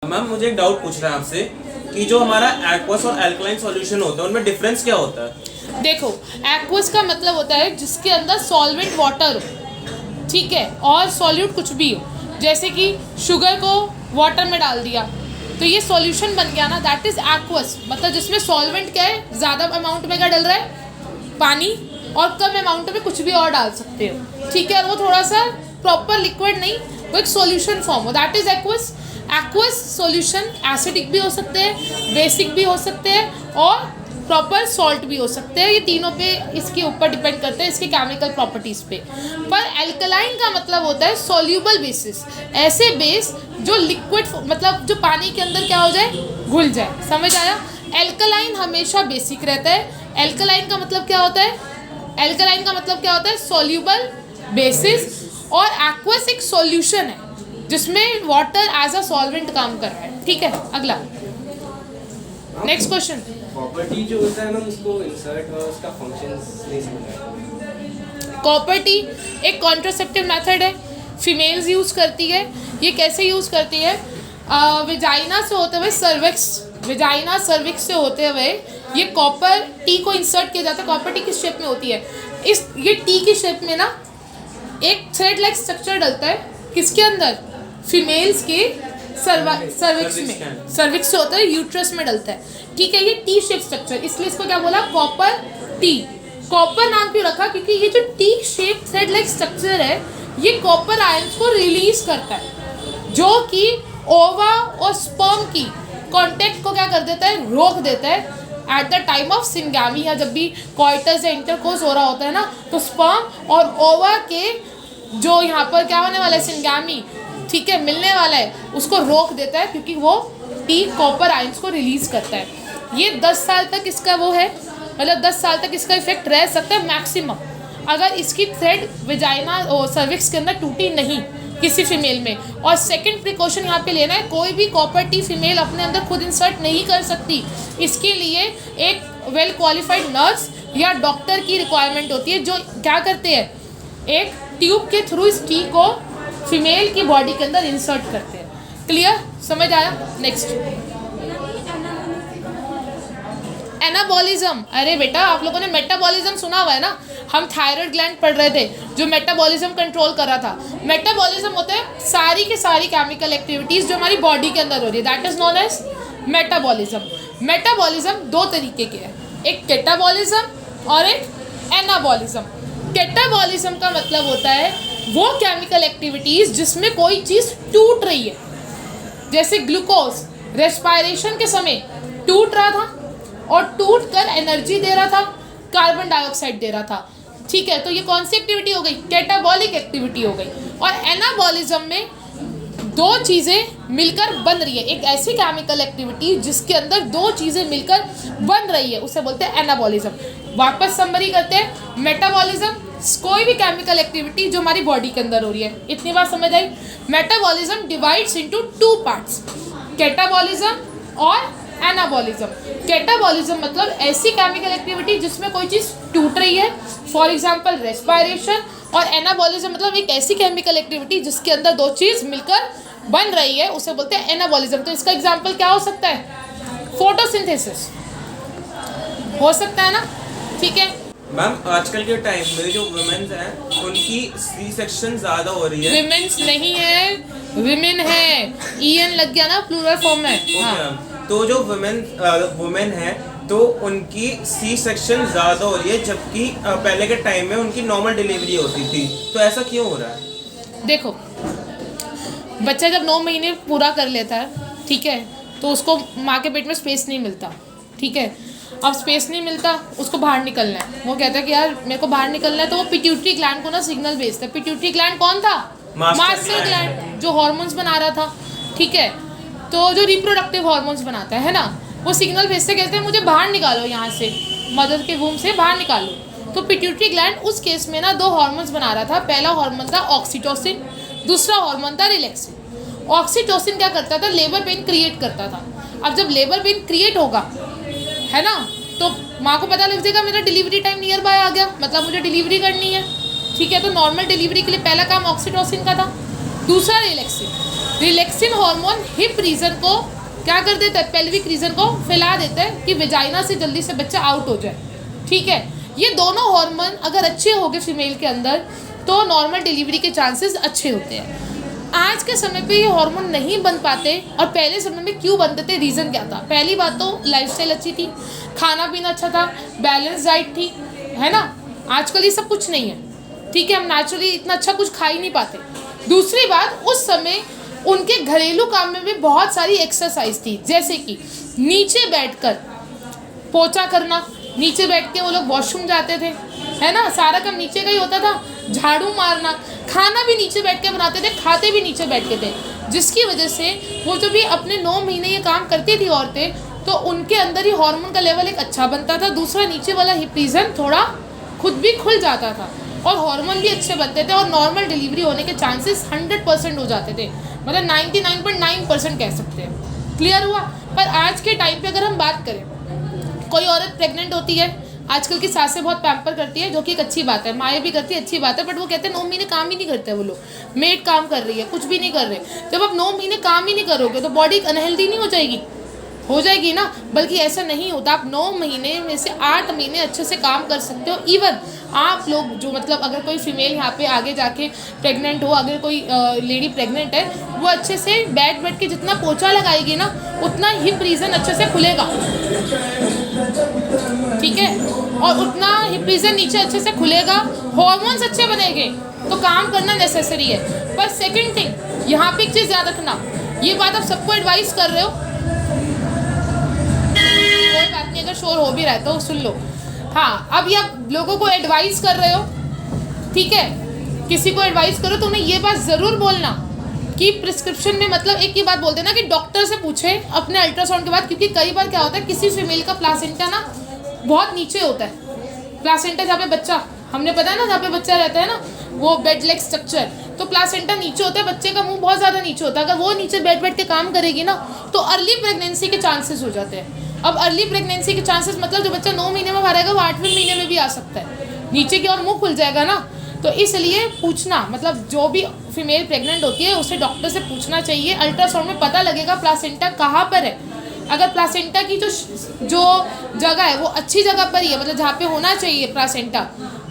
Ma'am मुझे एक doubt पूछना है आपसे कि जो हमारा एक्वस और अल्कलाइन सॉल्यूशन होता है उनमें डिफरेंस क्या होता है? देखो, एक्वस का मतलब होता है जिसके अंदर सॉल्वेंट वाटर हो, ठीक है, और सॉल्यूट कुछ भी हो। जैसे कि शुगर को वाटर में डाल दिया तो ये सॉल्यूशन बन गया ना, दैट इज एक्वस। मतलब जिसमें सॉल्वेंट क्या है, ज़्यादा अमाउंट में क्या डल रहा है, पानी, और कम अमाउंट में कुछ भी और डाल सकते हो, ठीक है। और वो थोड़ा सा प्रॉपर लिक्विड नहीं, वो एक सॉल्यूशन फॉर्म हो, that is aqueous. Aqueous solution acidic भी हो सकते हैं, बेसिक भी हो सकते हैं, और प्रॉपर सॉल्ट भी हो सकते हैं। ये तीनों पे इसके ऊपर डिपेंड करते हैं, इसके केमिकल प्रॉपर्टीज़ पे। पर एल्कलाइन का मतलब होता है सॉल्यूबल बेसिस, ऐसे बेस जो लिक्विड, मतलब जो पानी के अंदर क्या हो जाए, घुल जाए। समझ आया? एल्कलाइन हमेशा बेसिक रहता है। एल्कलाइन का मतलब क्या होता है? एल्कलाइन का मतलब क्या होता है? Soluble basis. और एक्वस एक सॉल्यूशन है जिसमें वाटर एज अ सॉल्वेंट काम कर रहा है, ठीक है। अगला नेक्स्ट क्वेश्चन। प्रॉपर्टी जो होता है ना, उसको इंसर्ट और उसका फंक्शंस नहीं समझ कॉपर टी एक कॉन्ट्रासेप्टिव मेथड है, फीमेल्स यूज़ करती है। ये कैसे यूज़ करती है? विजाइना से होते हुए सर्विक्स, विजाइना सर्विक्स से होते हुए ये कॉपर टी को इंसर्ट किया जाता है। कॉपर टी किस शेप में होती है? ये टी की शेप में ना एक थ्रेड लाइक स्ट्रक्चर डलता है, किसके अंदर? फीमेल्स के सर्विक्स में। सर्विक्स से होता है, यूट्रस में डलता है, ठीक है। ये टी शेप स्ट्रक्चर, इसलिए इसको क्या बोला? Copper T. कॉपर नाम क्यों रखा? क्योंकि ये जो T shape thread like structure है, ये कॉपर आयंस को रिलीज करता है, जो कि ओवा और स्पर्म की कांटेक्ट को क्या कर देता है? रोक देता है। At the time of syngamy, या जब भी कॉइटस या इंटरकोर्स हो रहा होता है ना, तो स्पर्म और ओवा के जो यहाँ पर क्या होने वाला है, सिंगैमी, ठीक है, मिलने वाला है, उसको रोक देता है, क्योंकि वो टी कॉपर आयंस को रिलीज करता है। ये 10 साल तक इसका वो है, मतलब 10 साल तक इसका इफेक्ट रह सकता है मैक्सिमम, अगर इसकी थ्रेड विजाइना और सर्विक्स के अंदर टूटी नहीं किसी फीमेल में। और सेकंड प्रिकॉशन यहाँ पे लेना है, कोई भी कॉपर टी फीमेल अपने अंदर खुद इंसर्ट नहीं कर सकती। इसके लिए एक वेल क्वालिफाइड नर्स या डॉक्टर की रिक्वायरमेंट होती है, जो क्या करते हैं, एक ट्यूब के थ्रू इस टी को फीमेल की बॉडी के अंदर इंसर्ट करते हैं। क्लियर? समझ आया? Next, anabolism. अरे बेटा, आप लोगों ने मेटाबॉलिज्म सुना हुआ है ना? हम थायराइड ग्लैंड पढ़ रहे थे जो मेटाबॉलिज्म कंट्रोल कर रहा था। मेटाबॉलिज्म होते हैं सारी के सारी केमिकल एक्टिविटीज जो हमारी बॉडी के अंदर हो रही है, that is known as metabolism. Metabolism दो तरीके के हैं, एक कैटाबॉलिज्म और एक एनाबॉलिज्म। कैटाबॉलिज्म का मतलब होता है वो केमिकल एक्टिविटीज जिसमें कोई चीज़ टूट रही है, जैसे ग्लूकोज रेस्पिरेशन के समय टूट रहा था और टूट कर एनर्जी दे रहा था, कार्बन डाइऑक्साइड दे रहा था, ठीक है। तो ये कौन सी एक्टिविटी हो गई? कैटाबॉलिक एक्टिविटी हो गई। और एनाबॉलिज्म में दो चीज़ें मिलकर बन रही है, एक ऐसी केमिकल एक्टिविटी जिसके अंदर दो चीज़ें मिलकर बन रही है, उसे बोलते हैं एनाबॉलिज्म। वापस समरी करते हैं, मेटाबॉलिज्म कोई भी केमिकल एक्टिविटी जो हमारी बॉडी के अंदर हो रही है। इतनी बात समझ आई? Metabolism divides into 2 parts, catabolism और एनाबॉलिज्म। कैटाबॉलिज्म मतलब ऐसी केमिकल एक्टिविटी जिसमें कोई चीज़ टूट रही है, फॉर एग्जांपल रेस्पिरेशन। और एनाबॉलिज्म मतलब एक ऐसी केमिकल एक्टिविटी जिसके अंदर दो चीज़ मिलकर बन रही है, उसे बोलते हैं एनाबॉलिज्म। तो इसका एग्जांपल क्या हो सकता है? फोटोसिंथेसिस हो सकता है ना, ठीक है। मैम आजकल के टाइम में जो वुमेन्स हैं उनकी सी सेक्शन ज़्यादा हो रही है। विमेन्स नहीं है, विमेन है, ईएन लग गया ना प्लूरल फॉर्म में। हाँ। तो जो वुमेन है तो उनकी सी सेक्शन ज़्यादा हो रही है, जबकि पहले के टाइम में उनकी नॉर्मल डिलीवरी होती थी। तो ऐसा क्यों हो रहा है? देखो, बच्चा जब 9 महीने पूरा कर लेता है, ठीक है, तो उसको माँ के पेट में स्पेस नहीं मिलता, ठीक है। अब स्पेस नहीं मिलता, उसको बाहर निकलना है। वो कहता है कि यार मेरे को बाहर निकलना है, तो वो पिट्यूटरी ग्लैंड को ना सिग्नल भेजता है। पिट्यूटरी ग्लैंड कौन था? मास्टर ग्लैंड, जो हार्मोन्स बना रहा था, ठीक है। तो जो रिप्रोडक्टिव हार्मोन्स बनाता है ना, वो सिग्नल भेजते, कहते हैं मुझे बाहर निकालो, यहाँ से मदर के वूम से बाहर निकालो। तो पिट्यूटरी ग्लैंड उस केस में ना 2 हार्मोन्स बना रहा था। पहला हार्मोन था ऑक्सीटोसिन, दूसरा हार्मोन था रिलैक्सिन। ऑक्सीटोसिन क्या करता था? लेबर पेन क्रिएट करता था। अब जब लेबर पेन क्रिएट होगा, है ना, तो माँ को पता लग जाएगा मेरा डिलीवरी टाइम नियर बाय आ गया, मतलब मुझे डिलीवरी करनी है, ठीक है। तो नॉर्मल डिलीवरी के लिए पहला काम ऑक्सीटोसिन का था, दूसरा रिलैक्सिन हार्मोन हिप रीजन को क्या कर देता है, पेल्विक रीजन को फैला देता है कि वेजाइना से जल्दी से बच्चा आउट हो जाए। ठीक है, ये दोनों हार्मोन अगर अच्छे हो गए फीमेल के अंदर तो नॉर्मल डिलीवरी के चांसेस अच्छे होते हैं। आज के समय पे ये हार्मोन नहीं बन पाते, और पहले समय में क्यों बनते थे, रीज़न क्या था? पहली बात तो लाइफस्टाइल अच्छी थी, खाना पीना अच्छा था, बैलेंस डाइट थी, है ना। आजकल ये सब कुछ नहीं है, ठीक है, हम नेचुरली इतना अच्छा कुछ खा ही नहीं पाते। दूसरी बात, उस समय उनके घरेलू काम में भी बहुत सारी एक्सरसाइज थी, जैसे कि नीचे बैठकर पोछा करना, नीचे बैठ के वो लोग वॉशरूम जाते थे, है ना, सारा काम नीचे का ही होता था, झाड़ू मारना, खाना भी नीचे बैठ के बनाते थे, खाते भी नीचे बैठ के थे, जिसकी वजह से वो जो भी अपने 9 महीने ये काम करती थी औरतें, तो उनके अंदर ही हार्मोन का लेवल एक अच्छा बनता था। दूसरा, नीचे वाला हिप रीजन थोड़ा खुद भी खुल जाता था और हार्मोन भी अच्छे बनते थे और नॉर्मल डिलीवरी होने के चांसेस 100% हो जाते थे, मतलब 99.9% कह सकते हैं। क्लियर हुआ? पर आज के टाइम पे अगर हम बात करें, कोई औरत प्रेग्नेंट होती है, आजकल की सासें बहुत पैम्पर करती है, जो कि एक अच्छी बात है, माएँ भी करती है, अच्छी बात है, बट वो कहते हैं 9 महीने काम ही नहीं करते वो लोग, मेड काम कर रही है, कुछ भी नहीं कर रहे। जब आप 9 महीने काम ही नहीं करोगे तो बॉडी अनहेल्दी नहीं हो जाएगी ना। बल्कि ऐसा नहीं होता, आप 9 महीने में से 8 महीने अच्छे से काम कर सकते हो। इवन आप लोग जो मतलब अगर कोई फीमेल यहाँ पे आगे जाके प्रेग्नेंट हो, अगर कोई लेडी प्रेग्नेंट है, वो अच्छे से बैठ के जितना पोछा लगाएगी ना, उतना हिप रीजन अच्छे से खुलेगा, ठीक है, और उतना हिप रीजन नीचे अच्छे से खुलेगा, हॉर्मोन्स अच्छे बनेंगे, तो काम करना नेसेसरी है। पर सेकंड थिंग, यहाँ पे एक चीज़ याद रखना, ये बात आप सबको एडवाइस कर रहे हो, कोई बात नहीं, अगर शोर हो भी रहा है तो सुन लो। हाँ, अब ये आप लोगों को एडवाइस कर रहे हो, ठीक है, किसी को एडवाइस करो तो उन्हें ये बात ज़रूर बोलना कि प्रिस्क्रिप्शन में, मतलब एक ही बात बोलते हैं ना कि डॉक्टर से पूछे अपने अल्ट्रासाउंड के बाद, क्योंकि कई बार क्या होता है, किसी फीमेल का प्लासेंटा ना बहुत नीचे होता है, प्लासेंटा जहाँ पे बच्चा, हमने पता है ना, जहाँ पे बच्चा रहता है ना, वो बेड लेग स्ट्रक्चर, तो प्लासेंटा नीचे होता है, बच्चे का मुंह बहुत ज़्यादा नीचे होता है। अगर वो नीचे बैठ के काम करेगी ना, तो अर्ली प्रेगनेंसी के चांसेस हो जाते हैं। अब अर्ली प्रेगनेंसी के चांसेस मतलब जो बच्चा 9 महीने में बाहर आएगा, वो 8वें महीने में भी आ सकता है, नीचे की ओर मुँह खुल जाएगा ना। तो इसलिए पूछना, मतलब जो भी फीमेल प्रेग्नेंट होती है उसे डॉक्टर से पूछना चाहिए। अल्ट्रासाउंड में पता लगेगा प्लासेंटा कहाँ पर है। अगर प्लासेंटा की जो जगह है वो अच्छी जगह पर ही है, मतलब जहाँ पे होना चाहिए प्लासेंटा,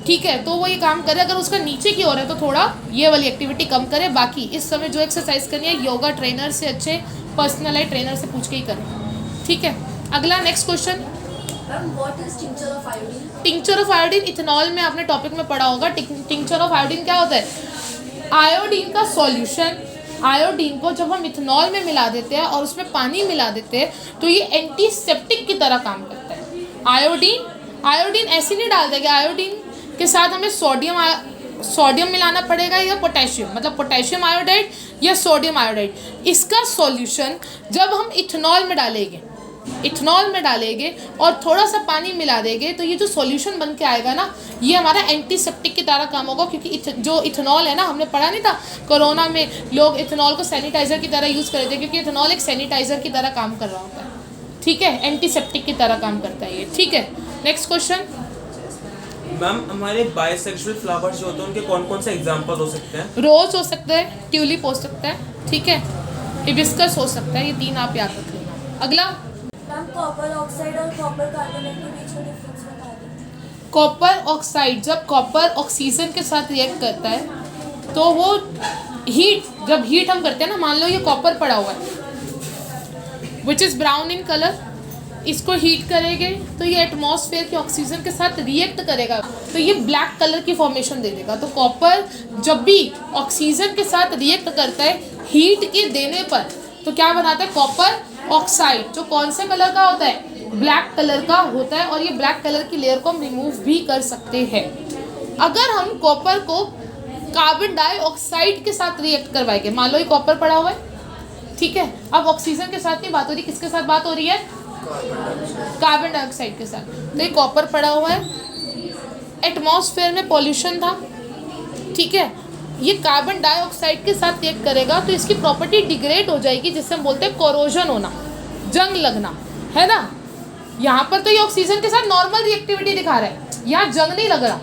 ठीक है, तो वो ये काम करे। अगर उसका नीचे की ओर है तो थोड़ा ये वाली एक्टिविटी कम करे। बाकी इस समय जो एक्सरसाइज करनी है, योगा ट्रेनर से, अच्छे पर्सनलाइज ट्रेनर से पूछ के ही करें, ठीक है। अगला next question, tincture of iodine, ethanol में आपने टॉपिक में पढ़ा होगा। टिंचर ऑफ आयोडीन क्या होता है? आयोडीन का सॉल्यूशन। आयोडीन को जब हम इथेनॉल में मिला देते हैं और उसमें पानी मिला देते हैं तो ये एंटीसेप्टिक की तरह काम करता है। आयोडीन ऐसे नहीं डाल देगा, आयोडीन के साथ हमें सोडियम मिलाना पड़ेगा या पोटेशियम, मतलब पोटेशियम आयोडाइड या सोडियम आयोडाइड। इसका सॉल्यूशन जब हम इथेनॉल में डालेंगे और थोड़ा सा पानी मिला देंगे तो ये जो सॉल्यूशन बन के आएगा ना, ये हमारा एंटीसेप्टिक की तरह काम होगा। क्योंकि जो इथेनॉल है ना, हमने पढ़ा नहीं था कोरोना में लोग इथेनॉल को सैनिटाइजर की तरह यूज़ कर रहे थे, क्योंकि इथेनॉल एक सैनिटाइजर की तरह काम कर रहा होता है, ठीक है, एंटीसेप्टिक की तरह काम करता है ये, ठीक है। नेक्स्ट क्वेश्चन मैम, हमारे बायसेक्सुअल फ्लावर्स जो होते हैं उनके कौन कौन से एग्जांपल हो सकते हैं? रोज हो सकता है, ट्यूलिप हो सकता है, ठीक है, हिबिस्कस हो सकता है, ये 3 आप याद रख लेना। अगला, कॉपर ऑक्साइड और कॉपर कार्बोनेट के बीच में डिफरेंस बता दें। कॉपर ऑक्साइड जब कॉपर ऑक्सीजन के साथ रिएक्ट करता है तो वो जब हीट हम करते हैं ना, मान लो ये कॉपर पड़ा हुआ है which is brown in colour, इसको हीट करेंगे तो ये एटमॉस्फेयर के ऑक्सीजन के साथ रिएक्ट करेगा तो ये ब्लैक कलर की फॉर्मेशन दे देगा। तो कॉपर जब भी ऑक्सीजन के साथ रिएक्ट करता है हीट के देने पर तो क्या बनाता है? कॉपर ऑक्साइड, जो कौन से कलर का होता है? ब्लैक कलर का होता है। और ये ब्लैक कलर की लेयर को हम रिमूव भी कर सकते हैं अगर हम कॉपर को कार्बन डाइऑक्साइड के साथ रिएक्ट करवाएंगे। मान लो ये कॉपर पड़ा हुआ है, ठीक है, अब ऑक्सीजन के साथ नहीं बात हो रही, किसके साथ बात हो रही है? कार्बन डाइऑक्साइड के साथ। तो ये कॉपर पड़ा हुआ है, एटमॉस्फेयर में पॉल्यूशन था, ठीक है, ये कार्बन डाइऑक्साइड के साथ रिएक्ट करेगा तो इसकी प्रॉपर्टी डिग्रेड हो जाएगी, जिससे हम बोलते हैं कोरोजन होना, जंग लगना, है ना। यहाँ पर तो ये ऑक्सीजन के साथ नॉर्मल रिएक्टिविटी दिखा रहा है, यहाँ जंग नहीं लग रहा,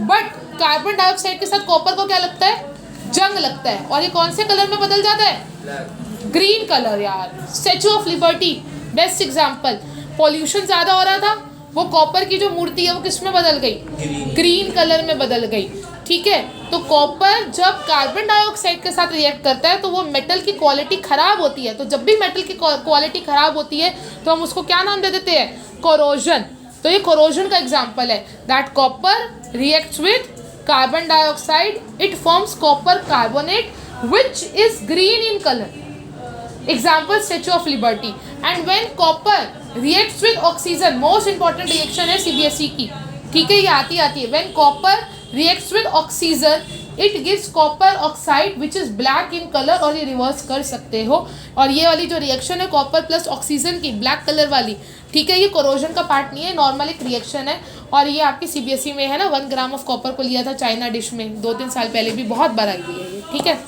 बट कार्बन डाइऑक्साइड के साथ कॉपर को क्या लगता है? जंग लगता है और ये कौन से कलर में बदल जाता है? Black. ग्रीन कलर यार। Statue of liberty best example. Pollution ज़्यादा हो रहा था, वो कॉपर की जो मूर्ति है वो किस में बदल गई? ग्रीन कलर में बदल गई। ठीक है, तो कॉपर जब कार्बन डाइऑक्साइड के साथ रिएक्ट करता है तो वो मेटल की क्वालिटी ख़राब होती है। तो जब भी मेटल की क्वालिटी ख़राब होती है तो हम उसको क्या नाम दे देते हैं? कोरोजन। तो ये कोरोजन का एग्जाम्पल है that copper reacts with carbon dioxide, it forms copper carbonate which is green in colour. Example statue of liberty. And when copper reacts with oxygen, most important reaction है CBSE की, ठीक है, ये आती है। When copper reacts with oxygen it gives copper oxide which is black in colour, और ये reverse कर सकते हो। और ये वाली जो रिएक्शन है कॉपर प्लस ऑक्सीजन की ब्लैक कलर वाली, ठीक है, ये कोरोजन का पार्ट नहीं है, नॉर्मल एक रिएक्शन है। और ये आपकी सीबीएसई में है ना, 1 ग्राम ऑफ कॉपर को लिया था चाइना डिश में 2-3 साल पहले, भी बहुत बार आई हुई है ये, ठीक है।